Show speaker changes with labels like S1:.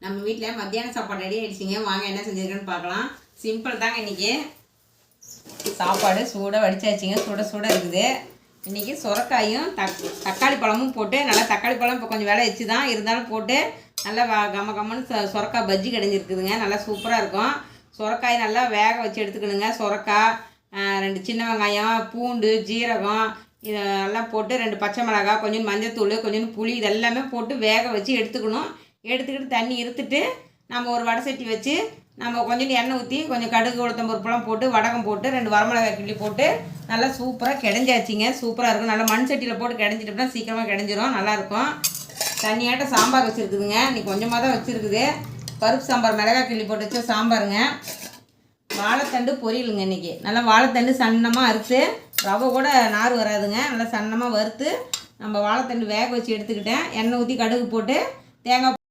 S1: நம்ம வீட்டில் மத்தியான சாப்பாடு ரெடி ஆகிடுச்சிங்க. வாங்க என்ன செஞ்சுருக்கேன்னு பார்க்கலாம். சிம்பிள் தாங்க இன்றைக்கி. சாப்பாடு சூடாக வடிச்சாச்சுங்க. சுட இருக்குது. இன்றைக்கி சுரக்காயும் தக்காளி பழமும் போட்டு நல்லா தக்காளி பழம் இப்போ கொஞ்சம் விலை வச்சு தான் இருந்தாலும் போட்டு நல்லா கம்மன்னு சுரக்காய் பஜ்ஜி கிடைஞ்சிருக்குதுங்க. நல்லா சூப்பராக இருக்கும். சுரக்காய் நல்லா வேக வச்சு எடுத்துக்கணுங்க. சுரக்காய் 2 சின்ன வெங்காயம், பூண்டு, ஜீரகம் இதெல்லாம் போட்டு 2 பச்சை மிளகாய், கொஞ்சம் மஞ்சத்தூள், கொஞ்சம் புளி இதெல்லாமே போட்டு வேக வச்சு எடுத்துக்கணும். எடுத்துக்கிட்டு தண்ணி இருத்துட்டு நம்ம ஒரு வடை சட்டி வச்சு நம்ம கொஞ்சம் எண்ணெய் ஊற்றி கொஞ்சம் கடுகு உளுத்தம் பருப்புலாம் போட்டு வடகம் போட்டு 2 வரமிளகாய் கிள்ளி போட்டு நல்லா சூப்பராக கிடைஞ்சாச்சிங்க. சூப்பராக இருக்கும். நல்லா மண் சட்டியில் போட்டு கிடைஞ்சிட்டோம்னா சீக்கிரமாக கிடைஞ்சிரும். நல்லாயிருக்கும். தண்ணியாட்ட சாம்பார் வச்சுருக்குதுங்க. இன்றைக்கி கொஞ்சமாக தான் வச்சுருக்குது. பருப்பு சாம்பார் மிளகாய் கிள்ளி போட்டு வச்சு சாம்பாருங்க. வாழைத்தண்டு பொரியலுங்க. இன்றைக்கி நல்லா வாழைத்தண்டு சன்னமாக அறுத்து ரவை கூட நார் வராதுங்க. நல்லா சன்னமாக வறுத்து நம்ம வாழைத்தண்டு வேக வச்சு எடுத்துக்கிட்டேன். எண்ணெய் ஊற்றி கடுகு போட்டு தேங்காய்